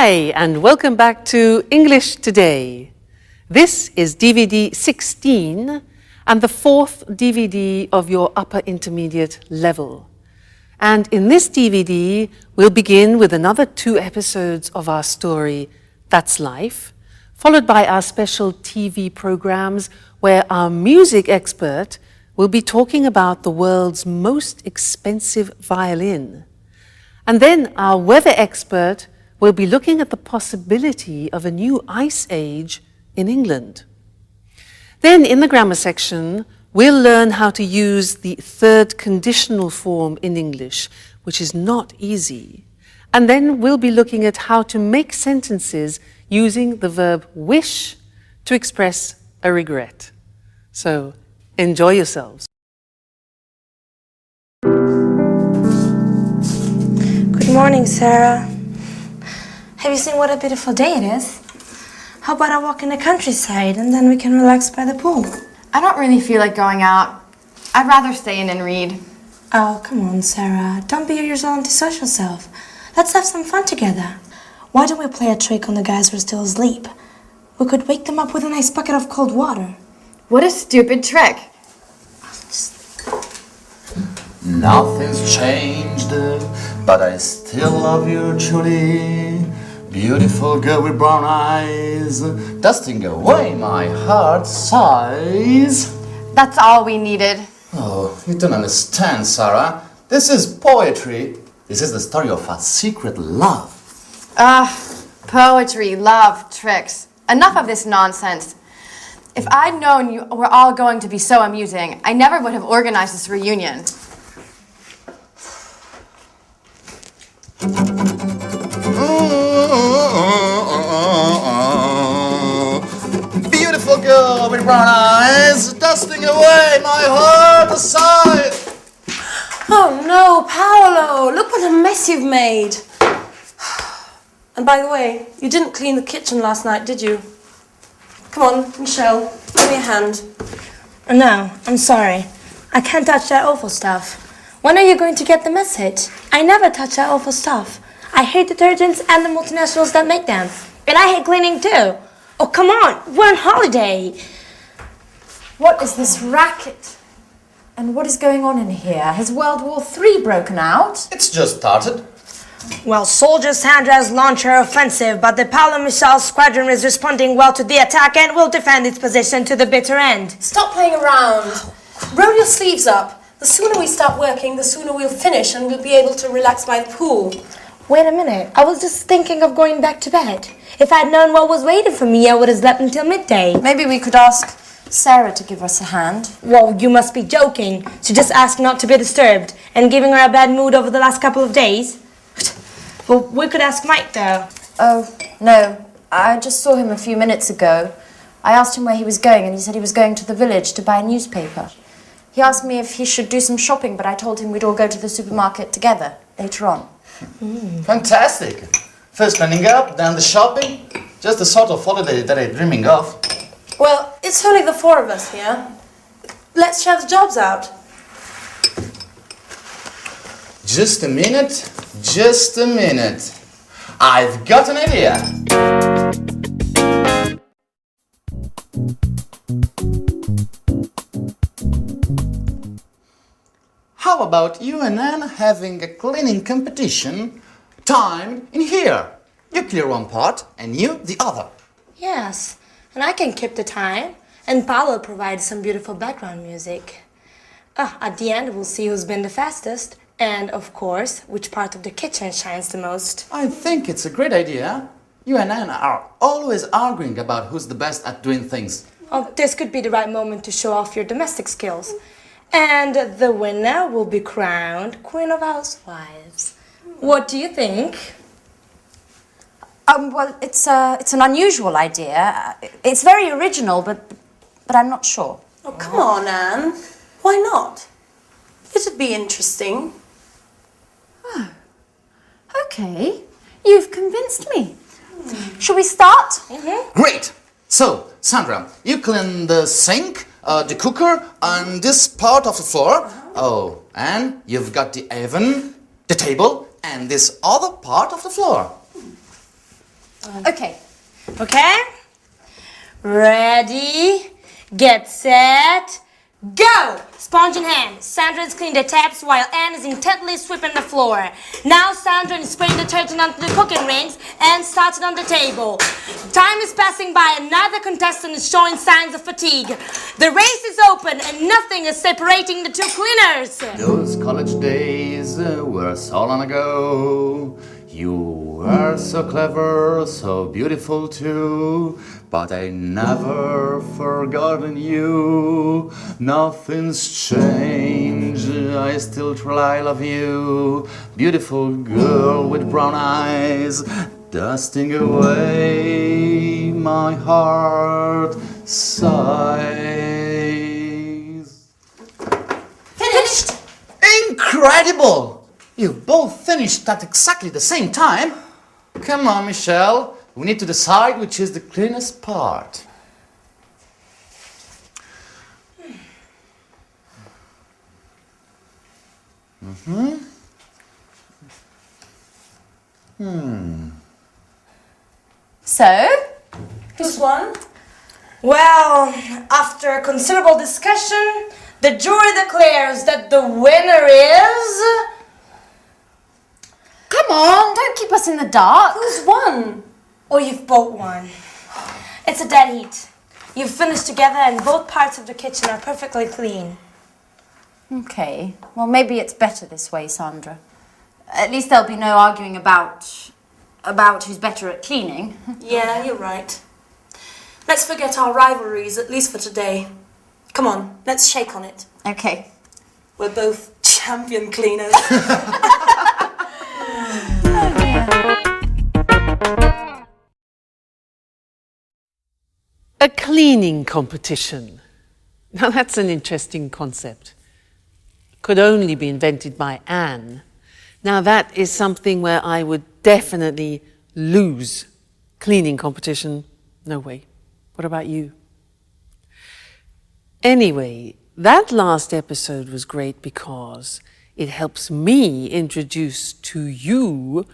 Hi, and welcome back to English Today. This is DVD 16 and the fourth DVD of your upper intermediate level. And in this DVD, we'll begin with another 2 episodes of our story, That's Life, followed by our special TV programs where our music expert will be talking about the world's most expensive violin. And then our weather expert will be looking at the possibility of a new ice age in England. Then in the grammar section, we'll learn how to use the third conditional form in English, which is not easy. And then we'll be looking at how to make sentences using the verb wish to express a regret. So enjoy yourselves. Good morning, Sarah. Have you seen what a beautiful day it is? How about a walk in the countryside and then we can relax by the pool? I don't really feel like going out. I'd rather stay in and read. Oh, come on, Sarah. Don't be your usual antisocial self. Let's have some fun together. Why don't we play a trick on the guys who are still asleep? We could wake them up with a nice bucket of cold water. What a stupid trick. Nothing's changed, but I still love you truly. Beautiful girl with brown eyes, dusting away my heart's sighs. That's all we needed. Oh, you don't understand, Sarah. This is poetry. This is the story of a secret love. Poetry, love, tricks. Enough of this nonsense. If I'd known you were all going to be so amusing, I never would have organized this reunion. Beautiful girl with brown eyes, dusting away my heart aside. Oh no, Paolo! Look what a mess you've made. And by the way, you didn't clean the kitchen last night, did you? Come on, Michelle, give me a hand. No, I'm sorry. I can't touch that awful stuff. When are you going to get the message? I never touch that awful stuff. I hate detergents and the multinationals that make them. And I hate cleaning too. Oh, come on, we're on holiday. What is this racket? And what is going on in here? Has World War III broken out? It's just started. Well, Soldier Sandra's launched her offensive, but the Paolo Michel's squadron is responding well to the attack and will defend its position to the bitter end. Stop playing around. Roll your sleeves up. The sooner we start working, the sooner we'll finish and we'll be able to relax by the pool. Wait a minute, I was just thinking of going back to bed. If I'd known what was waiting for me, I would have slept until midday. Maybe we could ask Sarah to give us a hand. Well, you must be joking. She just asked not to be disturbed and giving her a bad mood over the last couple of days. Well, we could ask Mike, though. Oh, no. I just saw him a few minutes ago. I asked him where he was going and he said he was going to the village to buy a newspaper. He asked me if he should do some shopping, but I told him we'd all go to the supermarket together later on. Fantastic. First cleaning up, then the shopping. Just the sort of holiday that I'm dreaming of. Well, it's only the 4 of us here. Let's share the jobs out. Just a minute, just a minute. I've got an idea. How about you and Anne having a cleaning competition timed in here? You clear one part and you the other. Yes, and I can keep the time. And Paolo provides some beautiful background music. At the end, we'll see who's been the fastest. And, of course, which part of the kitchen shines the most. I think it's a great idea. You and Anne are always arguing about who's the best at doing things. Oh, this could be the right moment to show off your domestic skills. And the winner will be crowned Queen of Housewives. What do you think? Well, it's an unusual idea. It's very original, but I'm not sure. Oh, come on, Anne. Why not? It'd be interesting. Okay, you've convinced me. Shall we start? Great! So, Sandra, you clean the sink, the cooker, and this part of the floor. Oh, and you've got the oven, the table, and this other part of the floor. Okay. Okay? Ready, get set, go! Sponge in hand. Sandra is cleaning the taps while Anne is intently sweeping the floor. Now Sandra is spraying detergent onto the cooking rings and starting on the table. Time is passing by. Another contestant is showing signs of fatigue. The race is open and nothing is separating the two cleaners. Those college days were so long ago. You were so clever, so beautiful too. But I never forgotten you. Nothing's changed. I still try love you. Beautiful girl with brown eyes, dusting away my heart sighs. Finished? Incredible! You both finished at exactly the same time. Come on, Michelle. We need to decide which is the cleanest part. So, Who's won? Well, after considerable discussion, the jury declares that the winner is... come on, don't keep us in the dark. Who's won? Oh, you've both won. It's a dead heat. You've finished together and both parts of the kitchen are perfectly clean. Okay, well maybe it's better this way, Sandra. At least there'll be no arguing about who's better at cleaning. Yeah, you're right. Let's forget our rivalries, at least for today. Come on, let's shake on it. Okay. We're both champion cleaners. A cleaning competition. Now that's an interesting concept. Could only be invented by Anne. Now that is something where I would definitely lose. Cleaning competition, no way. What about you? Anyway, that last episode was great because it helps me introduce to you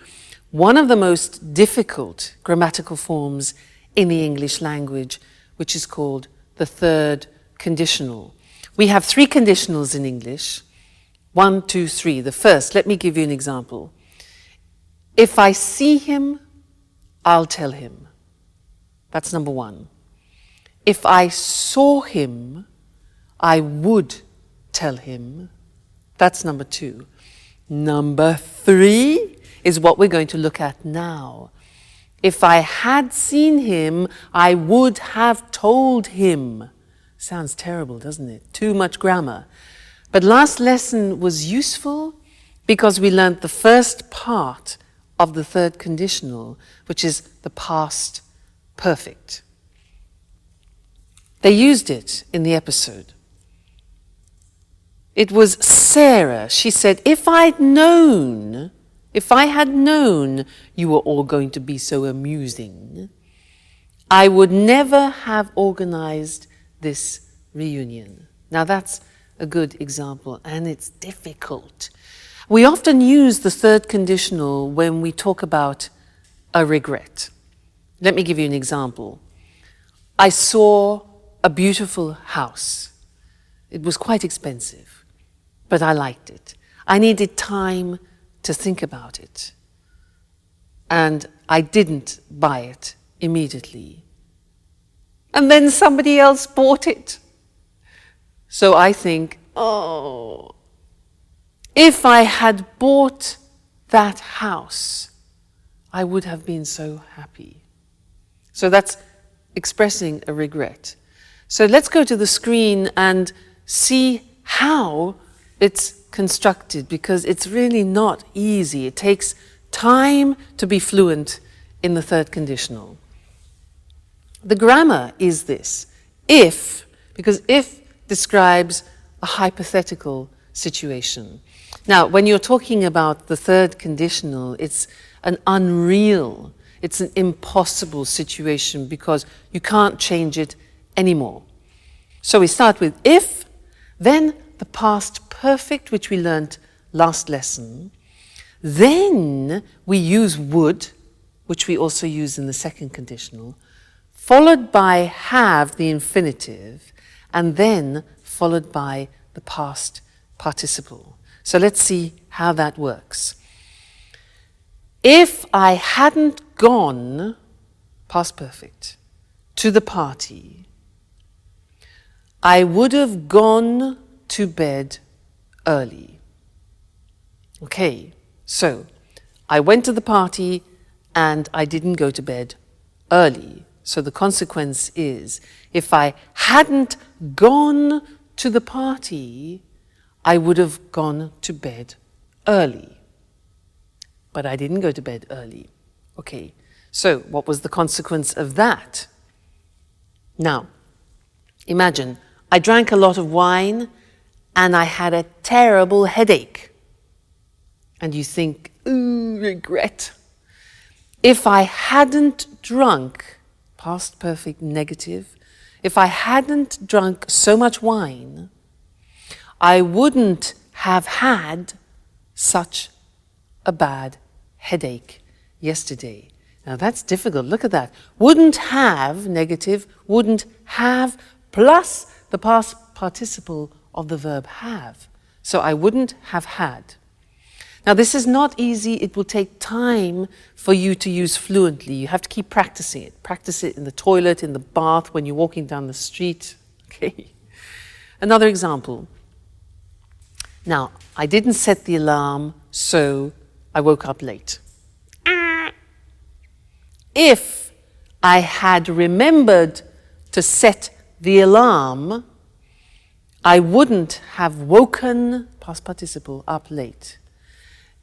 one of the most difficult grammatical forms in the English language, which is called the third conditional. We have three conditionals in English. 1, 2, 3. The first, let me give you an example. If I see him, I'll tell him. That's number 1. If I saw him, I would tell him. That's number 2. Number 3 is what we're going to look at now. If I had seen him, I would have told him. Sounds terrible, doesn't it? Too much grammar. But last lesson was useful because we learned the first part of the third conditional, which is the past perfect. They used it in the episode. It was Sarah. She said, if I had known you were all going to be so amusing, I would never have organized this reunion. Now that's a good example, and it's difficult. We often use the third conditional when we talk about a regret. Let me give you an example. I saw a beautiful house. It was quite expensive, but I liked it. I needed time to think about it. And I didn't buy it immediately. And then somebody else bought it. So I think, oh, if I had bought that house, I would have been so happy. So that's expressing a regret. So let's go to the screen and see how it's constructed, because it's really not easy. It takes time to be fluent in the third conditional. The grammar is this. If, because if describes a hypothetical situation. Now, when you're talking about the third conditional, it's an unreal, it's an impossible situation because you can't change it anymore. So we start with if, then the past perfect, which we learned last lesson. Then we use would which we also use in the second conditional, followed by have, the infinitive, and then followed by the past participle. So let's see how that works. If I hadn't gone, past perfect, to the party, I would have gone to bed early. Okay, so I went to the party and I didn't go to bed early. So the consequence is, if I hadn't gone to the party, I would have gone to bed early. But I didn't go to bed early. Okay, so what was the consequence of that? Now, imagine I drank a lot of wine and I had a terrible headache. And you think, ooh, regret. If I hadn't drunk, past perfect negative, if I hadn't drunk so much wine, I wouldn't have had such a bad headache yesterday. Now that's difficult. Look at that. Wouldn't have, negative, wouldn't have, plus the past participle of the verb have. So I wouldn't have had. Now this is not easy. It will take time for you to use fluently. You have to keep practicing it. Practice it in the toilet, in the bath, when you're walking down the street. Okay. Another example. Now, I didn't set the alarm, so I woke up late. If I had remembered to set the alarm, I wouldn't have woken, past participle, up late.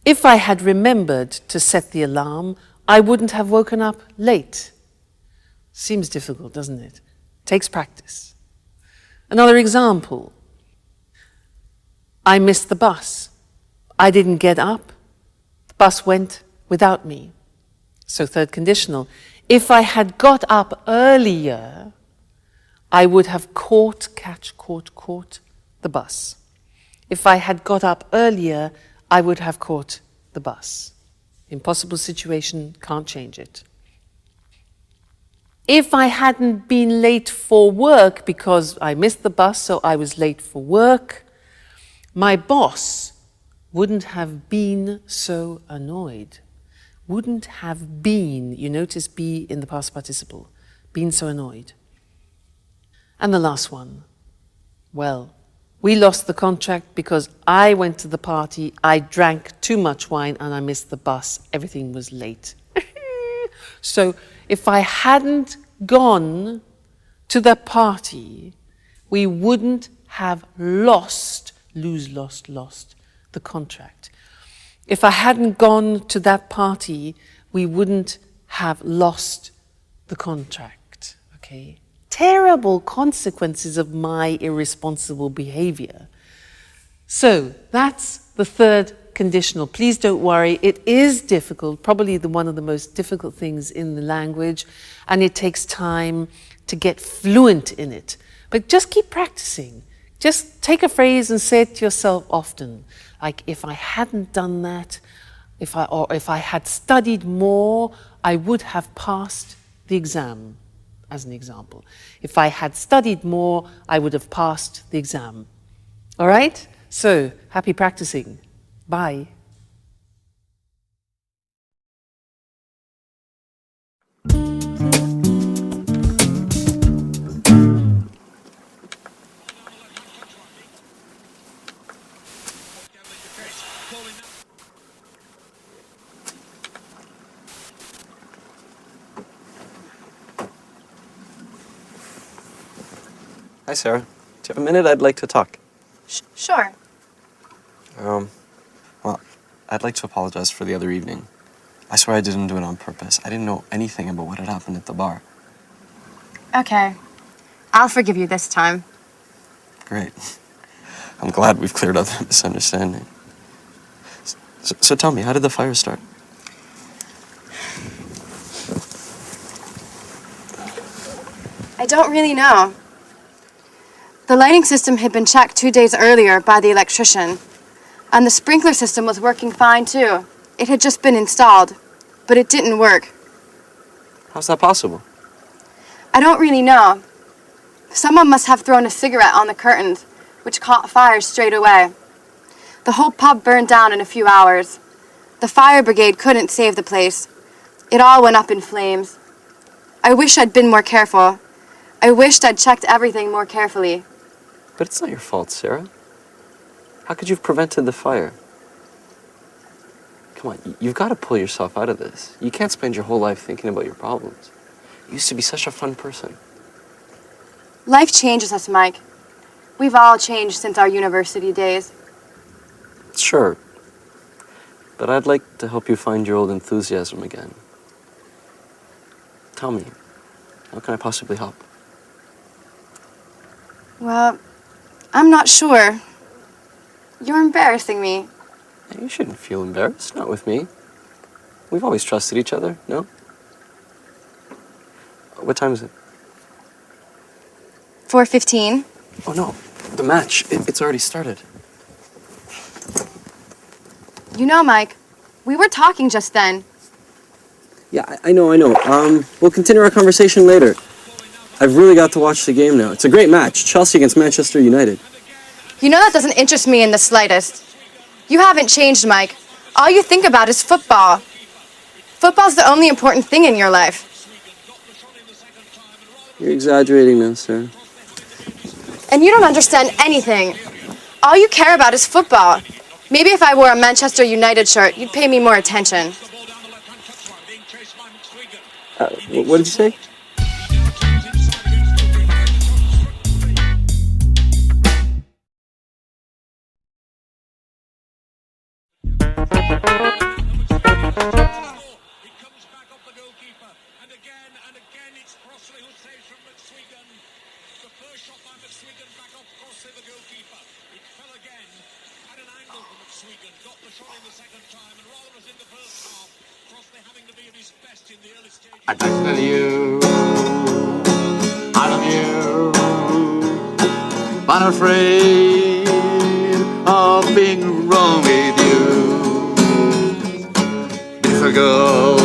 If I had remembered to set the alarm, I wouldn't have woken up late. Seems difficult, doesn't it? Takes practice. Another example. I missed the bus. I didn't get up. The bus went without me. So third conditional. If I had got up earlier, I would have caught the bus. If I had got up earlier, I would have caught the bus. Impossible situation, can't change it. If I hadn't been late for work because I missed the bus, so I was late for work, my boss wouldn't have been so annoyed. Wouldn't have been, you notice be in the past participle, been so annoyed. And the last one, well, we lost the contract because I went to the party, I drank too much wine and I missed the bus. Everything was late. So if I hadn't gone to the party, we wouldn't have lost the contract. If I hadn't gone to that party, we wouldn't have lost the contract. Okay? Terrible consequences of my irresponsible behavior. So that's the third conditional. Please don't worry, it is difficult, probably one of the most difficult things in the language, and it takes time to get fluent in it. But just keep practicing. Just take a phrase and say it to yourself often. Like, if I hadn't done that, if I had studied more, I would have passed the exam. As an example. If I had studied more, I would have passed the exam. All right? So, happy practicing. Bye. Hi, Sarah. Do you have a minute? I'd like to talk. Sure. Well, I'd like to apologize for the other evening. I swear I didn't do it on purpose. I didn't know anything about what had happened at the bar. Okay. I'll forgive you this time. Great. I'm glad we've cleared up that misunderstanding. So tell me, how did the fire start? I don't really know. The lighting system had been checked 2 days earlier by the electrician, and the sprinkler system was working fine too. It had just been installed, but it didn't work. How's that possible? I don't really know. Someone must have thrown a cigarette on the curtains, which caught fire straight away. The whole pub burned down in a few hours. The fire brigade couldn't save the place. It all went up in flames. I wish I'd been more careful. I wished I'd checked everything more carefully. But it's not your fault, Sarah. How could you have prevented the fire? Come on, you've got to pull yourself out of this. You can't spend your whole life thinking about your problems. You used to be such a fun person. Life changes us, Mike. We've all changed since our university days. Sure. But I'd like to help you find your old enthusiasm again. Tell me, how can I possibly help? Well, I'm not sure. You're embarrassing me. Hey, you shouldn't feel embarrassed, not with me. We've always trusted each other, no? What time is it? 4:15. Oh no, the match, it's already started. You know, Mike, we were talking just then. Yeah, I know. We'll continue our conversation later. I've really got to watch the game now. It's a great match, Chelsea against Manchester United. You know that doesn't interest me in the slightest. You haven't changed, Mike. All you think about is football. Football's the only important thing in your life. You're exaggerating now, Sarah. And you don't understand anything. All you care about is football. Maybe if I wore a Manchester United shirt, you'd pay me more attention. What did you say? I'd like to tell you I love you, but I'm afraid of being wrong with you. Beautiful girl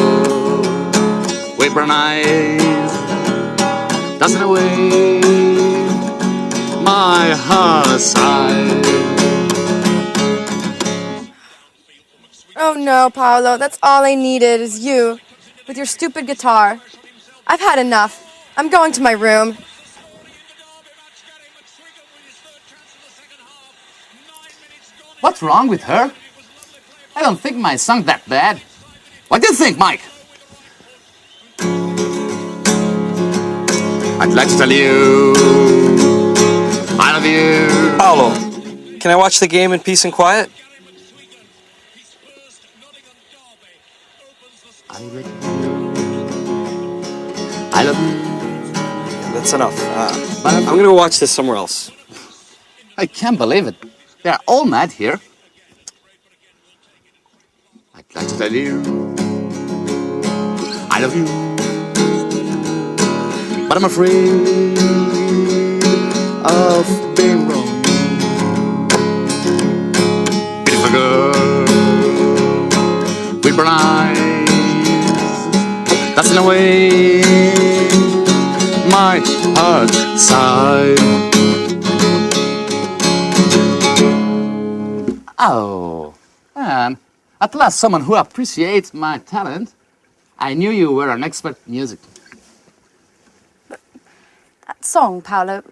with brown eyes, dancing away my heart's sighs. Oh no, Paolo, that's all I needed is you, with your stupid guitar. I've had enough. I'm going to my room. What's wrong with her? I don't think my song's that bad. What do you think, Mike? I'd like to tell you I love you. Paolo, can I watch the game in peace and quiet? I love you. That's enough. I'm gonna go watch this somewhere else. I can't believe it. They're all mad here. I'd like to tell you I love you, but I'm afraid of being wrong. Beautiful girl with brown eyes, that's in a way my heart sighs. Oh, and at last someone who appreciates my talent. I knew you were an expert in music. That song, Paolo,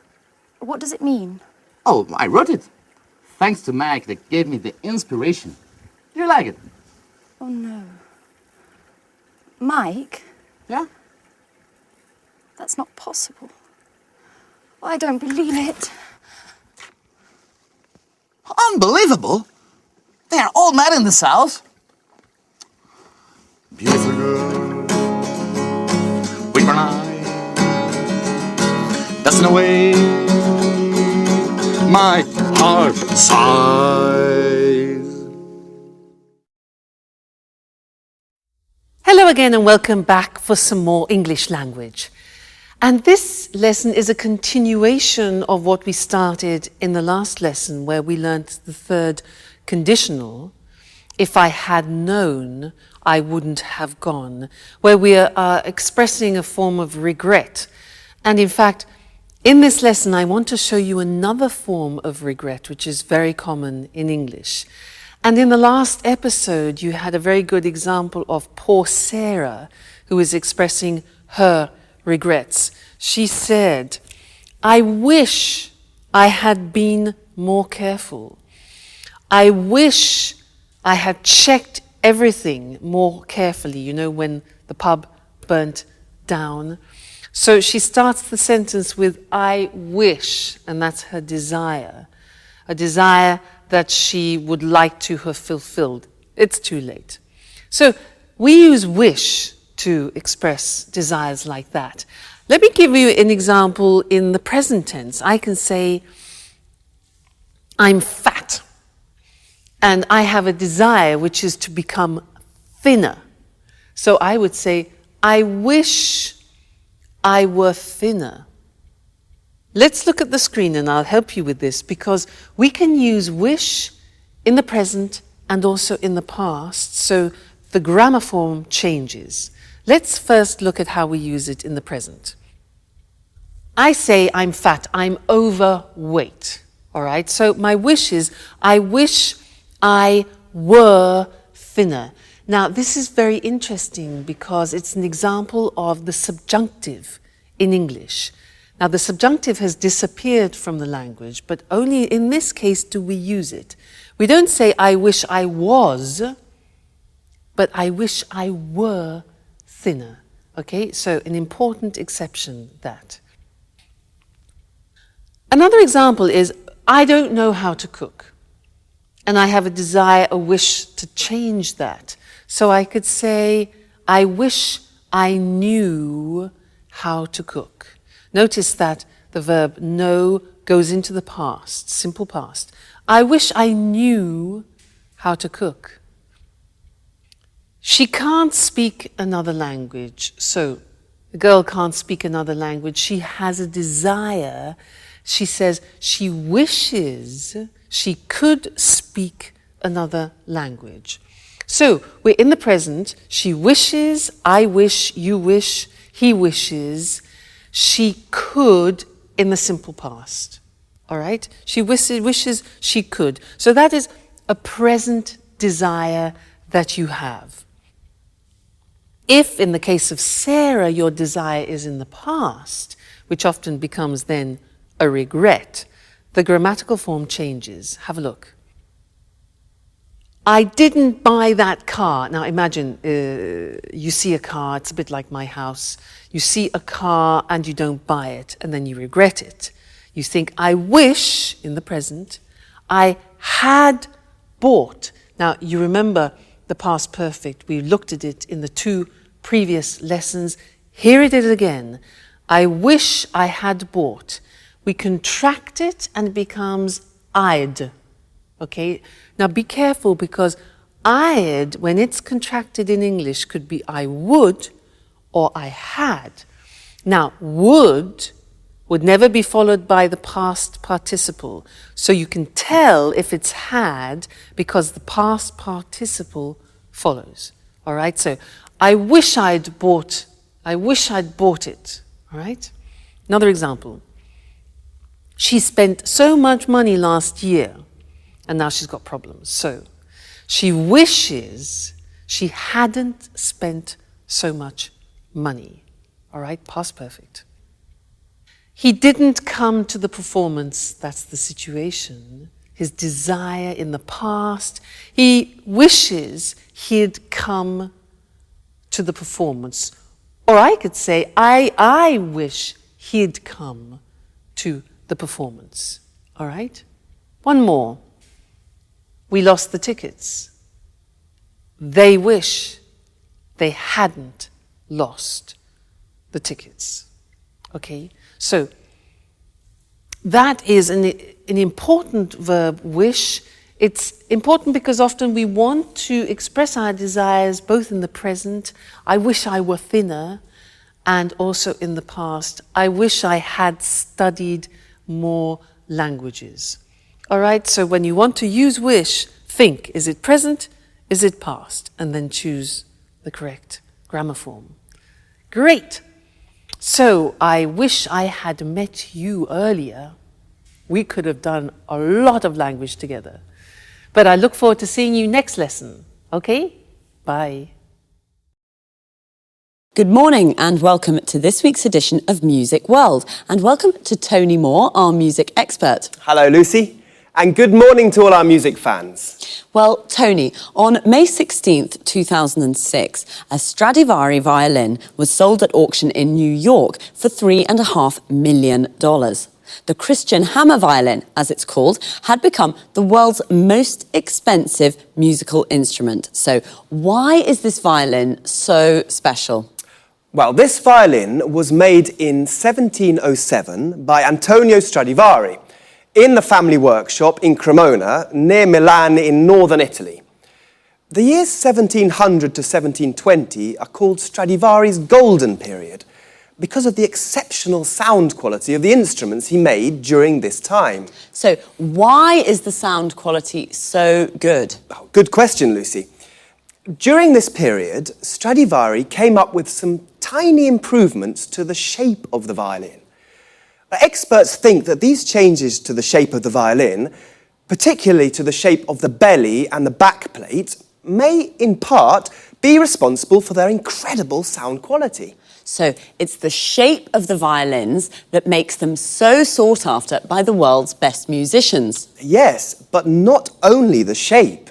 what does it mean? Oh, I wrote it. Thanks to Mike that gave me the inspiration. You like it? Oh no. Mike? Yeah? That's not possible. I don't believe it. Unbelievable! They are all mad in this house. Beautiful girl with brown eyes, that's in a way my heart sighs. Hello again and welcome back for some more English language. And this lesson is a continuation of what we started in the last lesson where we learnt the third conditional. if I had known, I wouldn't have gone, where we are expressing a form of regret. And in fact, in this lesson, I want to show you another form of regret, which is very common in English. And in the last episode, you had a very good example of poor Sarah, who is expressing her regrets. She said, I wish I had been more careful. I wish I had checked everything more carefully, you know, when the pub burnt down. So she starts the sentence with, I wish, and that's her desire. A desire that she would like to have fulfilled. It's too late. So we use wish to express desires like that. Let me give you an example in the present tense. I can say, I'm fat, and I have a desire which is to become thinner. So I would say, I wish I were thinner. Let's look at the screen and I'll help you with this, because we can use wish in the present and also in the past, so the grammar form changes. Let's first look at how we use it in the present. I say I'm fat, I'm overweight. All right, so my wish is, I wish I were thinner. Now, this is very interesting because it's an example of the subjunctive in English. Now, the subjunctive has disappeared from the language, but only in this case do we use it. We don't say, I wish I was, but I wish I were thinner. Okay, so an important exception, that. Another example is, I don't know how to cook, and I have a desire, a wish to change that. So I could say, I wish I knew how to cook. Notice that the verb know goes into the past, simple past. I wish I knew how to cook. She can't speak another language. So the girl can't speak another language. She has a desire. She says she wishes she could speak another language. So we're in the present. She wishes, I wish, you wish, he wishes. She could in the simple past. All right? She wishes she could. So that is a present desire that you have. If, in the case of Sarah, your desire is in the past, which often becomes then a regret, the grammatical form changes. Have a look. I didn't buy that car. Now imagine you see a car, it's a bit like my house. You see a car and you don't buy it, and then you regret it. You think, I wish, in the present, I had bought. Now you remember the past perfect. We looked at it in the 2 previous lessons. Here it is again. I wish I had bought. We contract it and it becomes I'd. Okay? Now be careful, because I'd, when it's contracted in English, could be I would or I had. Now, would never be followed by the past participle. So you can tell if it's had because the past participle follows. All right? So I wish I'd bought it. All right? Another example. She spent so much money last year, and now she's got problems. So she wishes she hadn't spent so much money. All right, past perfect. He didn't come to the performance, that's the situation. His desire in the past. He wishes he'd come to the performance. Or I could say, I wish he'd come to the performance. All right? One more. We lost the tickets. They wish they hadn't lost the tickets. Okay? So that is an important verb, wish. It's important because often we want to express our desires both in the present, I wish I were thinner, and also in the past, I wish I had studied more languages. All right, so when you want to use wish, think, is it present, Is it past? And then choose the correct grammar form. Great. So I wish I had met you earlier. We could have done a lot of language together. But I look forward to seeing you next lesson. Okay? Bye. Good morning and welcome to this week's edition of Music World. And welcome to Tony Moore, our music expert. Hello, Lucy. And good morning to all our music fans. Well, Tony, on May 16th, 2006, a Stradivari violin was sold at auction in New York for $3.5 million. The Christian hammer violin, as it's called, had become the world's most expensive musical instrument. So why is this violin so special? Well, this violin was made in 1707 by Antonio Stradivari in the family workshop in Cremona, near Milan in northern Italy. The years 1700 to 1720 are called Stradivari's golden period because of the exceptional sound quality of the instruments he made during this time. So why is the sound quality so good? Oh, good question, Lucy. During this period, Stradivari came up with some tiny improvements to the shape of the violin. Experts think that these changes to the shape of the violin, particularly to the shape of the belly and the back plate, may in part be responsible for their incredible sound quality. So it's the shape of the violins that makes them so sought after by the world's best musicians. Yes, but not only the shape.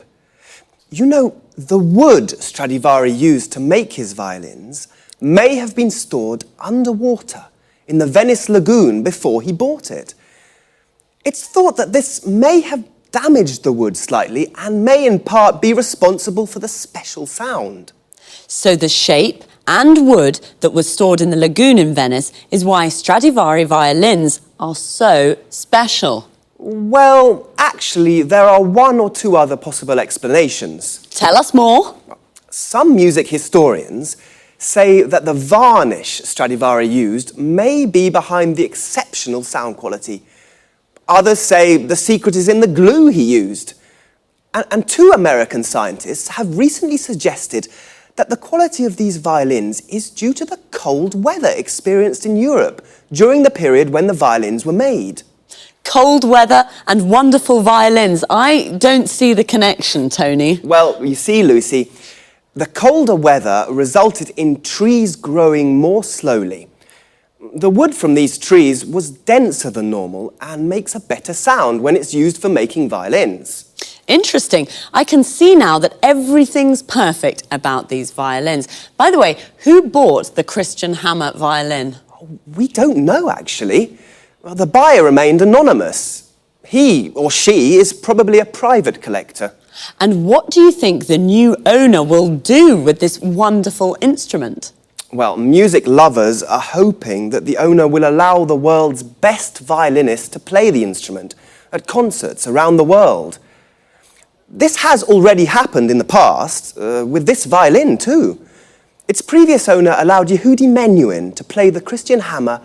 You know, the wood Stradivari used to make his violins may have been stored underwater in the Venice lagoon before he bought it. It's thought that this may have damaged the wood slightly and may in part be responsible for the special sound. So the shape and wood that was stored in the lagoon in Venice is why Stradivari violins are so special. Well, actually, there are one or two other possible explanations. Tell us more. Some music historians say that the varnish Stradivari used may be behind the exceptional sound quality. Others say the secret is in the glue he used. And two American scientists have recently suggested that the quality of these violins is due to the cold weather experienced in Europe during the period when the violins were made. Cold weather and wonderful violins. I don't see the connection, Tony. Well, you see, Lucy, the colder weather resulted in trees growing more slowly. The wood from these trees was denser than normal and makes a better sound when it's used for making violins. Interesting. I can see now that everything's perfect about these violins. By the way, who bought the Christian hammer violin? We don't know, actually. Well, the buyer remained anonymous. He or she is probably a private collector. And what do you think the new owner will do with this wonderful instrument? Well, music lovers are hoping that the owner will allow the world's best violinists to play the instrument at concerts around the world. This has already happened in the past, with this violin too. Its previous owner allowed Yehudi Menuhin to play the Christian hammer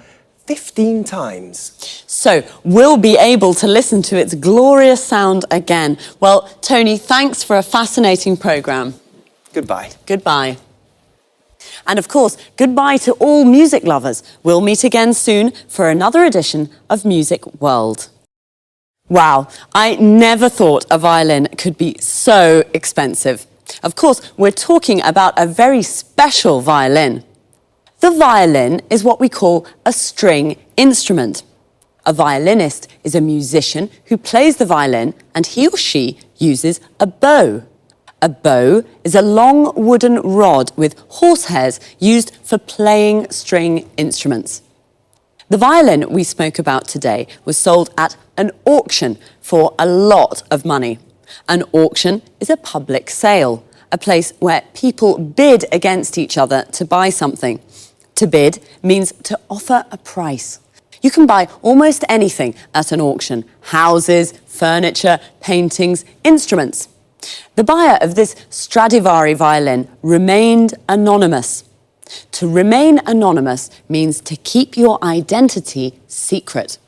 15 times. So we'll be able to listen to its glorious sound again. Well, Tony, thanks for a fascinating programme. Goodbye. Goodbye. And of course, goodbye to all music lovers. We'll meet again soon for another edition of Music World. Wow, I never thought a violin could be so expensive. Of course, we're talking about a very special violin. The violin is what we call a string instrument. A violinist is a musician who plays the violin and he or she uses a bow. A bow is a long wooden rod with horsehairs used for playing string instruments. The violin we spoke about today was sold at an auction for a lot of money. An auction is a public sale, a place where people bid against each other to buy something. To bid means to offer a price. You can buy almost anything at an auction: houses, furniture, paintings, instruments. The buyer of this Stradivari violin remained anonymous. To remain anonymous means to keep your identity secret.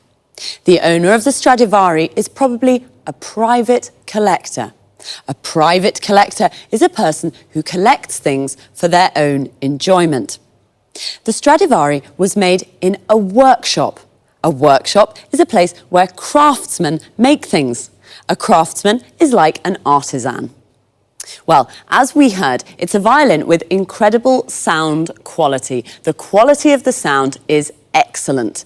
The owner of the Stradivari is probably a private collector. A private collector is a person who collects things for their own enjoyment. The Stradivari was made in a workshop. A workshop is a place where craftsmen make things. A craftsman is like an artisan. Well, as we heard, it's a violin with incredible sound quality. The quality of the sound is excellent.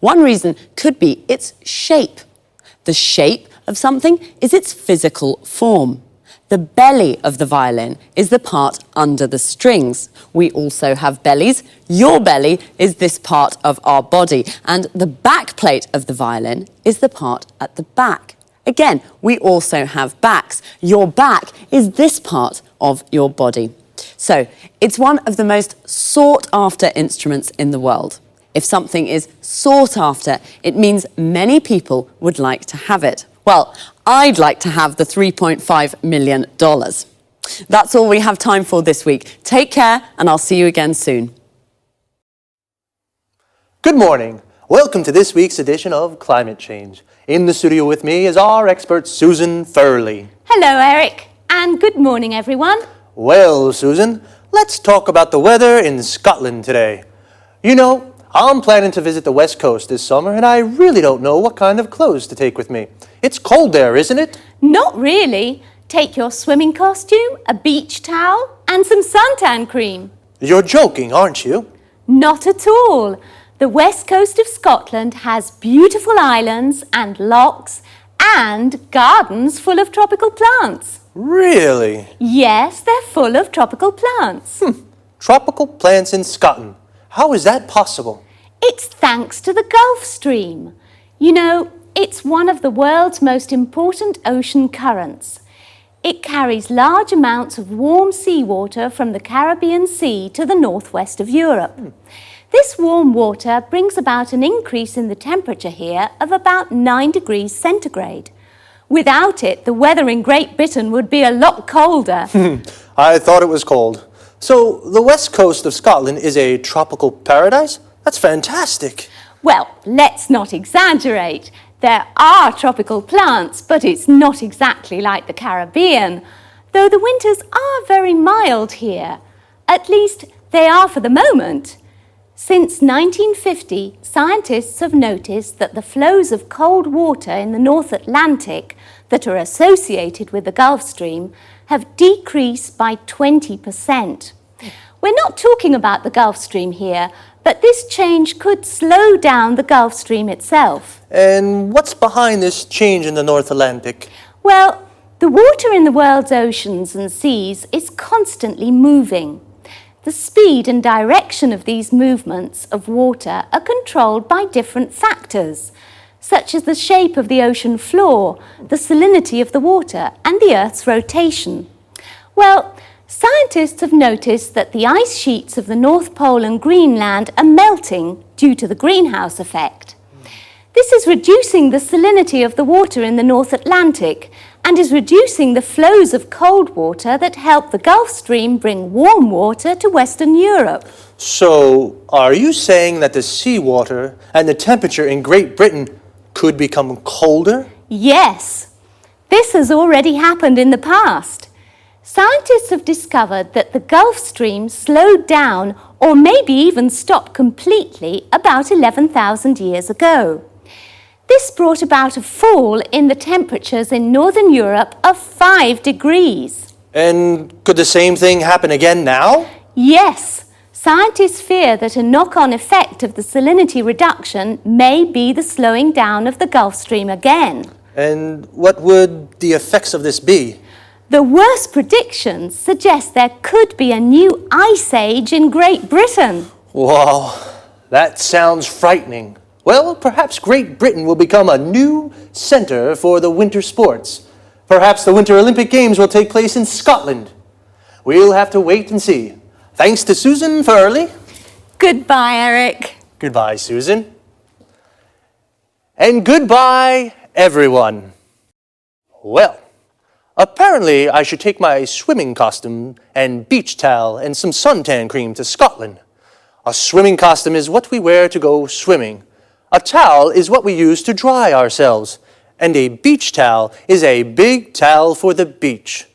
One reason could be its shape. The shape of something is its physical form. The belly of the violin is the part under the strings. We also have bellies. Your belly is this part of our body, and the back plate of the violin is the part at the back. Again, we also have backs. Your back is this part of your body. So, it's one of the most sought-after instruments in the world. If something is sought after, it means many people would like to have it. Well, I'd like to have the $3.5 million. That's all we have time for this week. Take care, and I'll see you again soon. Good morning. Welcome to this week's edition of Climate Change. In the studio with me is our expert, Susan Furley. Hello, Eric, and good morning, everyone. Well, Susan, let's talk about the weather in Scotland today. You know, I'm planning to visit the West Coast this summer, and I really don't know what kind of clothes to take with me. It's cold there, isn't it? Not really. Take your swimming costume, a beach towel, and some suntan cream. You're joking, aren't you? Not at all. The west coast of Scotland has beautiful islands and lochs and gardens full of tropical plants. Really? Yes, they're full of tropical plants. Tropical plants in Scotland. How is that possible? It's thanks to the Gulf Stream. You know, it's one of the world's most important ocean currents. It carries large amounts of warm seawater from the Caribbean Sea to the northwest of Europe. This warm water brings about an increase in the temperature here of about 9 degrees centigrade. Without it, the weather in Great Britain would be a lot colder. I thought it was cold. So, the west coast of Scotland is a tropical paradise? That's fantastic. Well, let's not exaggerate. There are tropical plants, but it's not exactly like the Caribbean, though the winters are very mild here. At least, they are for the moment. Since 1950, scientists have noticed that the flows of cold water in the North Atlantic that are associated with the Gulf Stream have decreased by 20%. We're not talking about the Gulf Stream here, but this change could slow down the Gulf Stream itself. And what's behind this change in the North Atlantic? Well, the water in the world's oceans and seas is constantly moving. The speed and direction of these movements of water are controlled by different factors, such as the shape of the ocean floor, the salinity of the water, and the Earth's rotation. Well, scientists have noticed that the ice sheets of the North Pole and Greenland are melting due to the greenhouse effect. This is reducing the salinity of the water in the North Atlantic and is reducing the flows of cold water that help the Gulf Stream bring warm water to Western Europe. So, are you saying that the seawater and the temperature in Great Britain could become colder? Yes. This has already happened in the past. Scientists have discovered that the Gulf Stream slowed down or maybe even stopped completely about 11,000 years ago. This brought about a fall in the temperatures in Northern Europe of 5 degrees. And could the same thing happen again now? Yes. Scientists fear that a knock-on effect of the salinity reduction may be the slowing down of the Gulf Stream again. And what would the effects of this be? The worst predictions suggest there could be a new ice age in Great Britain. Wow, that sounds frightening. Well, perhaps Great Britain will become a new center for the winter sports. Perhaps the Winter Olympic Games will take place in Scotland. We'll have to wait and see. Thanks to Susan Furley. Goodbye, Eric. Goodbye, Susan. And goodbye, everyone. Well, apparently I should take my swimming costume and beach towel and some suntan cream to Scotland. A swimming costume is what we wear to go swimming. A towel is what we use to dry ourselves. and a beach towel is a big towel for the beach.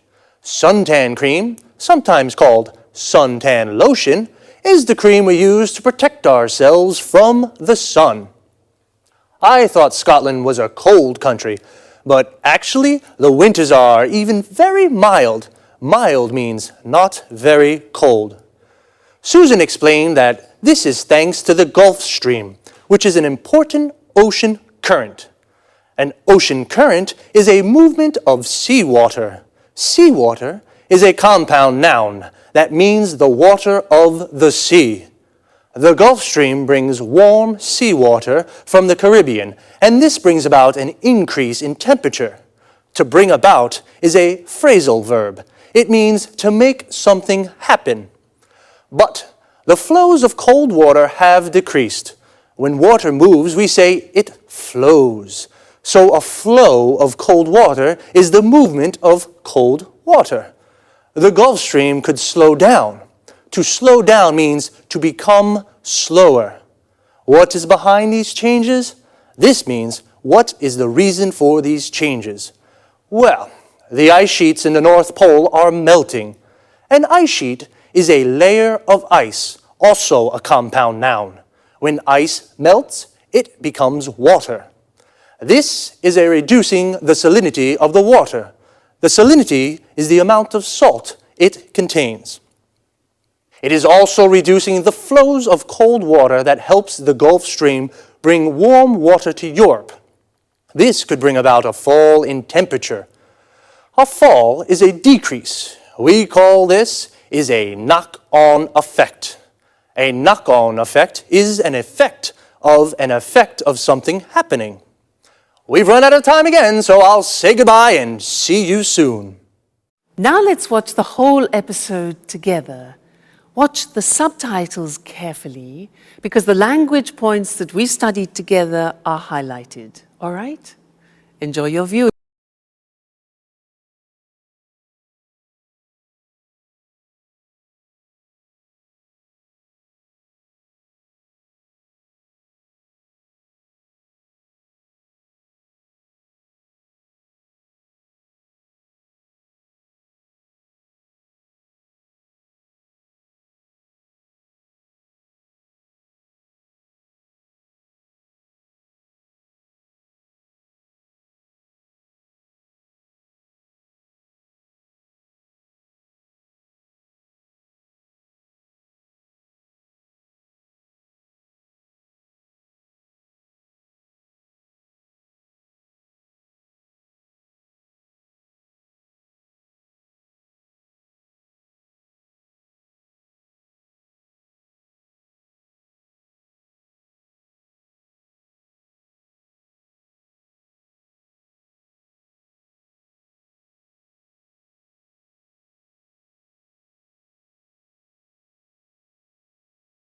Suntan cream, sometimes called suntan lotion, is the cream we use to protect ourselves from the sun. I thought Scotland was a cold country, but actually the winters are even very mild. Mild means not very cold. Susan explained that this is thanks to the Gulf Stream, which is an important ocean current. An ocean current is a movement of seawater. Seawater is a compound noun that means the water of the sea. The Gulf Stream brings warm seawater from the Caribbean, and this brings about an increase in temperature. To bring about is a phrasal verb. It means to make something happen. But the flows of cold water have decreased. When water moves, we say it flows. So a flow of cold water is the movement of cold water. The Gulf Stream could slow down. To slow down means to become slower. What is behind these changes? This means, what is the reason for these changes? Well, the ice sheets in the North Pole are melting. An ice sheet is a layer of ice, also a compound noun. When ice melts, it becomes water. This is a reducing the salinity of the water. The salinity is the amount of salt it contains. It is also reducing the flows of cold water that helps the Gulf Stream bring warm water to Europe. This could bring about a fall in temperature. A fall is a decrease. We call this is a knock-on effect. A knock-on effect is an effect of something happening. We've run out of time again, so I'll say goodbye and see you soon. Now let's watch the whole episode together. Watch the subtitles carefully because the language points that we studied together are highlighted. All right? Enjoy your viewing.